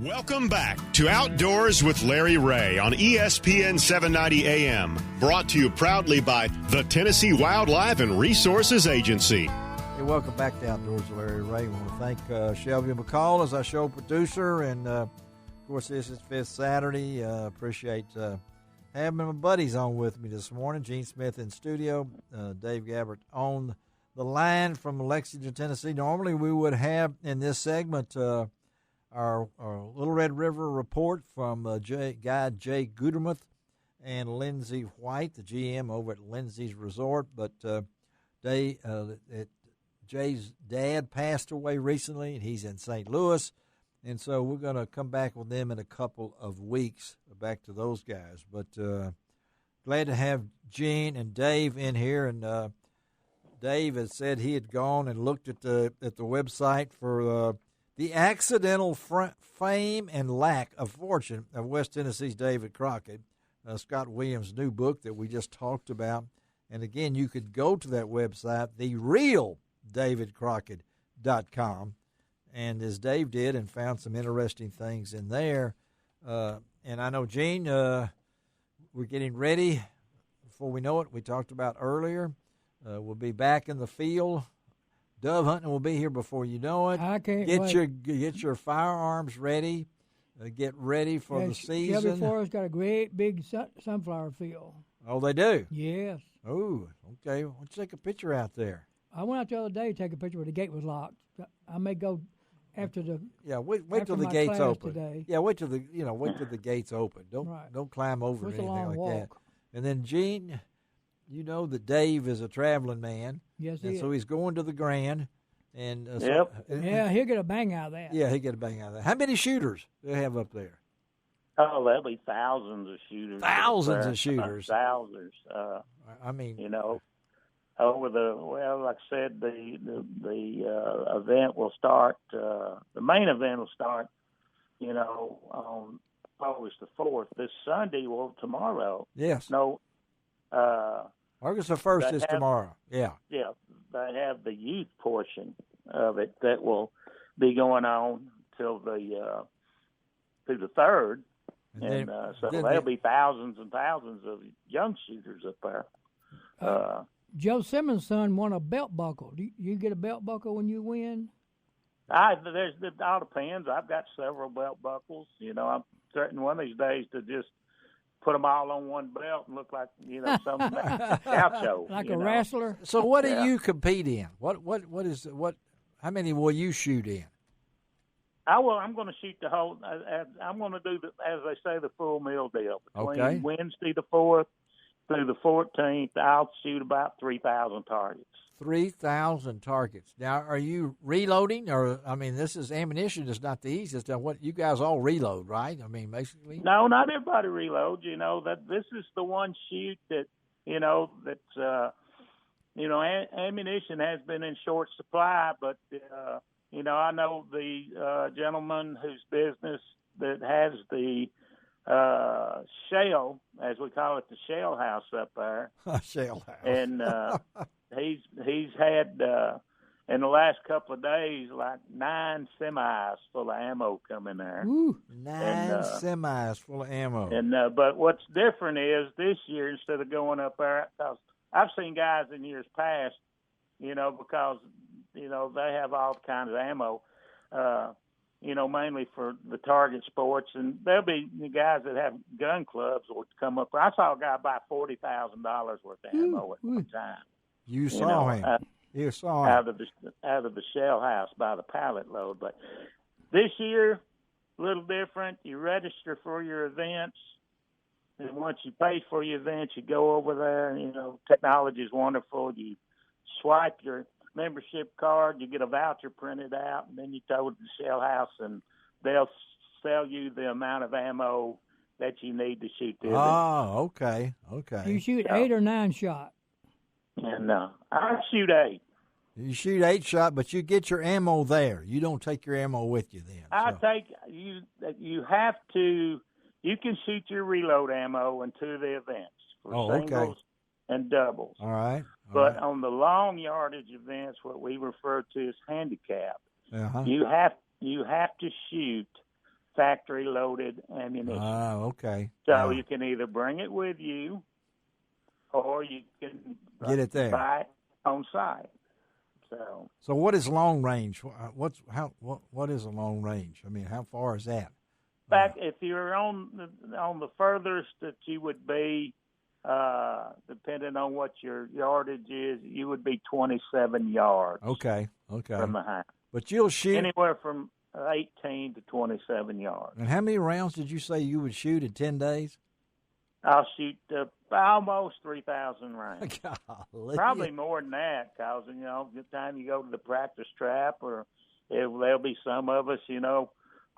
Welcome back to Outdoors with Larry Ray on ESPN 790 AM, brought to you proudly by the Tennessee Wildlife and Resources Agency. Hey, welcome back to Outdoors with Larry Ray. I want to thank Shelby McCall as our show producer, and of course this is Fifth Saturday. Appreciate having my buddies on with me this morning. Gene Smith in studio, Dave Gabbert on the line from Lexington, Tennessee. Normally we would have in this segment our Little Red River report from guide Jay Gudermuth and Lindsey White, the GM over at Lindsey's Resort. But Jay's dad passed away recently, and he's in St. Louis. And so we're going to come back with them in a couple of weeks, back to those guys. But glad to have Gene and Dave in here. And Dave has said he had gone and looked at the website for the accidental fame and lack of fortune of West Tennessee's David Crockett, Scott Williams' new book that we just talked about. And again, you could go to that website, therealdavidcrockett.com, and as Dave did, and found some interesting things in there. And I know, Gene, we're getting ready. Before we know it, we talked about earlier, we'll be back in the field. Dove hunting will be here before you know it. I can't wait. Get your firearms ready. Get ready for the season. Shelby Forest got a great big sunflower field. Oh, they do? Yes. Oh, okay. Let's take a picture out there. I went out the other day to take a picture where the gate was locked. I may go after the wait till the gates open. Today. Yeah, wait till the gates open. Don't climb over It's anything like walk. that. And then, Gene, you know that Dave is a traveling man. Yes, he and is. so he's going to the Grand. And Yep. He'll get a bang out of that. Yeah, he'll get a bang out of that. How many shooters do they have up there? Oh, there'll be thousands of shooters. Thousands of shooters. Thousands. I mean, like I said, the event will start. The main event will start, on August the 4th. This Sunday, tomorrow. Yes. No. August the 1st is tomorrow. Yeah. Yeah, they have the youth portion of it that will be going on till through the 3rd. And so there'll be thousands and thousands of young shooters up there. Joe Simmons' son won a belt buckle. Do you get a belt buckle when you win? It all depends. I've got several belt buckles. I'm certain one of these days to just put them all on one belt and look like some gaucho, like a wrestler. So what do you compete in? How many will you shoot in? I'm going to shoot the whole. I'm going to do as they say, the full meal deal between Wednesday the 4th through the 14th. I'll shoot about 3,000 targets. 3,000 targets. Now, are you reloading, or this is ammunition is not the easiest. What you guys all reload, right? Basically. No, not everybody reloads. That this is the one shoot that ammunition has been in short supply, but. I know the gentleman whose business that has the shell, as we call it, the shell house up there. Shell house. And he's had in the last couple of days like 9 semis full of ammo come in there. Ooh, 9 semis full of ammo. And but what's different is this year, instead of going up there, because I've seen guys in years past, because they have all kinds of ammo, mainly for the target sports. And there'll be guys that have gun clubs will come up. I saw a guy buy $40,000 worth of ammo at one time. You saw him. You saw him. Out of the shell house by the pallet load. But this year, a little different. You register for your events. And once you pay for your events, you go over there. Technology is wonderful. You swipe your membership card, you get a voucher printed out, and then you go to the shell house, and they'll sell you the amount of ammo that you need to shoot the event. Oh, okay. You shoot 8 or 9 shot? And I shoot 8. You shoot 8 shot, but you get your ammo there. You don't take your ammo with you then. You have to. You can shoot your reload ammo into the events for singles and doubles. All right. But on the long yardage events, what we refer to as handicap, you have to shoot factory-loaded ammunition. Oh, okay. So you can either bring it with you, or you can get it there, buy it on site. So what is long range? What is a long range? I mean, how far is that? Back if you're on the furthest that you would be, depending on what your yardage is, you would be 27 yards. Okay. From the house. But you'll shoot anywhere from 18 to 27 yards. And how many rounds did you say you would shoot in 10 days? I'll shoot almost 3,000 rounds. Golly. Probably more than that, because, the time you go to the practice trap, or there'll be some of us,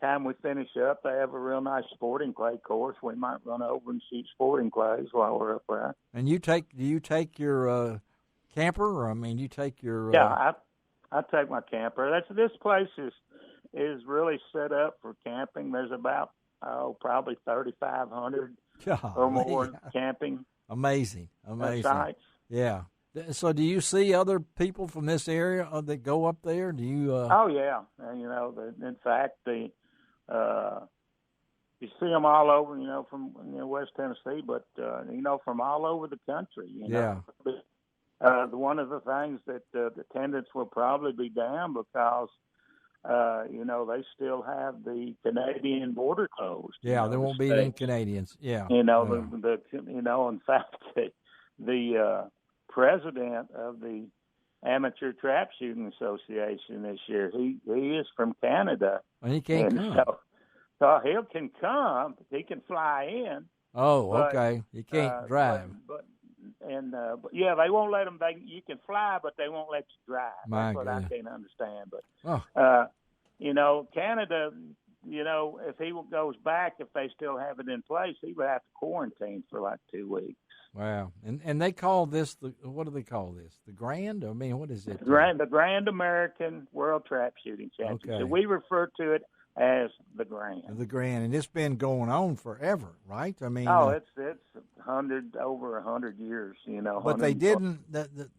time we finish up, they have a real nice sporting clay course. We might run over and shoot sporting clays while we're up there. And do you take your camper, or you take your... Yeah, I take my camper. This place is really set up for camping. There's about, probably 3,500 or more camping. Amazing. Sites. Yeah. So do you see other people from this area that go up there? Do you? Oh yeah. In fact, you see them all over. From West Tennessee, but from all over the country. Yeah. One of the things that the attendance will probably be down because they still have the Canadian border closed. Yeah, there won't be any Canadians. Yeah. In fact, the president of the Amateur Trap Shooting Association this year, he is from Canada. And he can't come. So he can come. He can fly in. Oh, okay. He can't drive. But they won't let him. You can fly, but they won't let you drive. That's what I can't understand. But Canada, if he goes back, if they still have it in place, he would have to quarantine for like 2 weeks. Wow. And they call this what do they call this? The Grand? What is it? The Grand American World Trap Shooting Championship. Okay. We refer to it as the Grand. The Grand, and it's been going on forever, right? It's over 100 years, But they didn't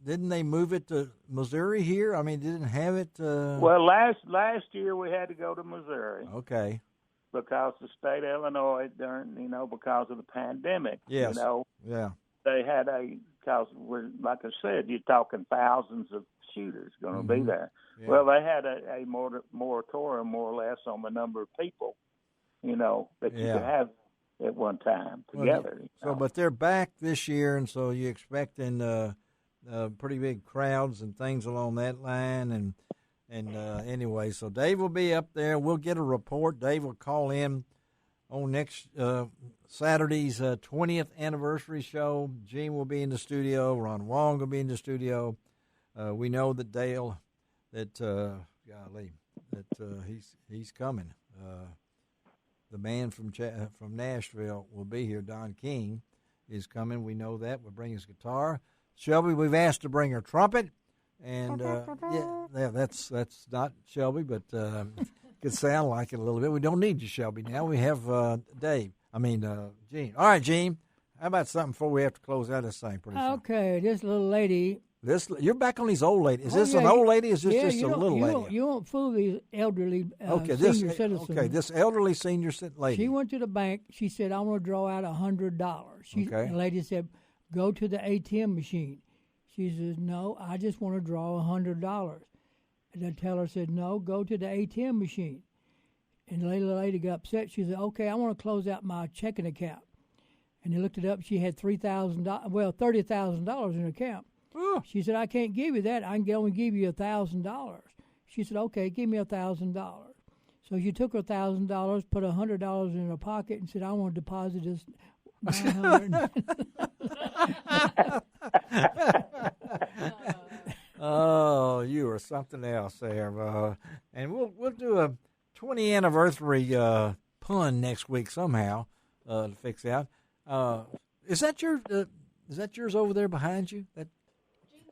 they move it to Missouri here? Didn't have it. Well, last year we had to go to Missouri. Okay. Because the state of Illinois, because of the pandemic. Yes. Yeah. They had because like I said, you're talking thousands of shooters going to be there. Yeah. Well, they had a moratorium, more or less, on the number of people, that you could have at one time together. But they're back this year, and so you're expecting pretty big crowds and things along that line. And anyway, so Dave will be up there. We'll get a report. Dave will call in on next Saturday's 20th anniversary show. Gene will be in the studio. Ron Wong will be in the studio. We know that Dale, he's coming. The man from Nashville will be here. Don King is coming. We know that. We'll bring his guitar. Shelby, we've asked to bring her trumpet. And, that's not Shelby, but could sound like it a little bit. We don't need you, Shelby, now. We have Gene. All right, Gene, how about something before we have to close out this thing pretty soon? Okay, this little lady. You're back on these old ladies. Is this an old lady or is this just a little lady? You won't fool these elderly senior citizens. Okay, this elderly senior lady. She went to the bank. She said, I want to draw out $100. The lady said, go to the ATM machine. She says, no, I just want to draw $100. And the teller said, no, go to the ATM machine. And the lady got upset. She said, okay, I want to close out my checking account. And they looked it up. She had $30,000 in her account. Ooh. She said, I can't give you that. I can only give you $1,000. She said, okay, give me $1,000. So she took her $1,000, put $100 in her pocket, and said, I want to deposit this $900. Oh, you are something else there. And we'll do a 20th anniversary pun next week somehow to fix that. Is that yours over there behind you? Gene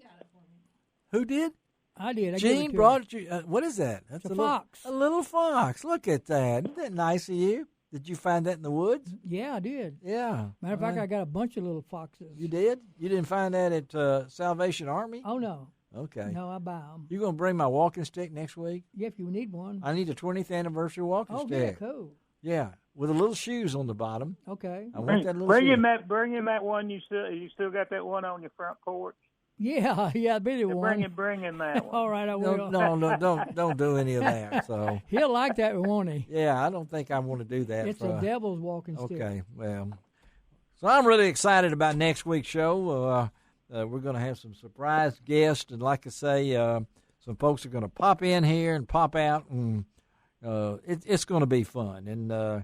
got it for me. Who did? I did. Gene brought you. What is that? That's a fox. A little fox. Look at that. Isn't that nice of you? Did you find that in the woods? Yeah, I did. Yeah. Matter of fact, I got a bunch of little foxes. You did? You didn't find that at Salvation Army? Oh, no. Okay. No, I buy them. You going to bring my walking stick next week? Yeah, if you need one. I need a 20th anniversary walking stick. Oh, yeah, cool. Yeah, with the little shoes on the bottom. Okay. I want that little bring shoe. him that one. You still got that one on your front porch? Yeah, Billy one. Bring him that one. All right, I will. No, don't do any of that. So he'll like that, won't he? Yeah, I don't think I want to do that. It's a devil's walking stick. Okay, well, so I'm really excited about next week's show. We're going to have some surprise guests, and like I say, some folks are going to pop in here and pop out, and it's going to be fun. And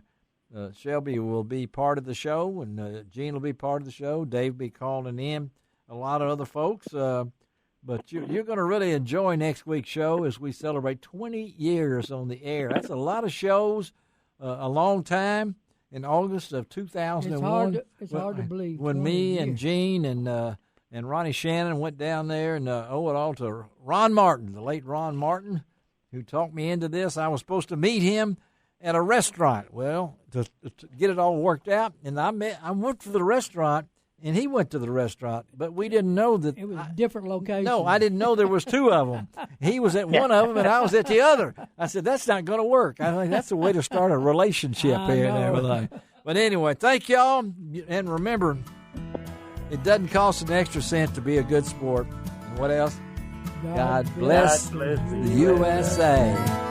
Shelby will be part of the show, and Gene will be part of the show. Dave will be calling in. A lot of other folks, but you're going to really enjoy next week's show as we celebrate 20 years on the air. That's a lot of shows, a long time. In August of 2001, it's hard to believe. When me and Gene and Ronnie Shannon went down there and owe it all to Ron Martin, the late Ron Martin, who talked me into this. I was supposed to meet him at a restaurant. Well, to get it all worked out, and I went to the restaurant. And he went to the restaurant, but we didn't know that. It was different locations. No, I didn't know there was two of them. He was at one of them, and I was at the other. I said, that's not going to work. I think that's a way to start a relationship here and everything. But anyway, thank y'all. And remember, it doesn't cost an extra cent to be a good sport. And what else? God bless the USA.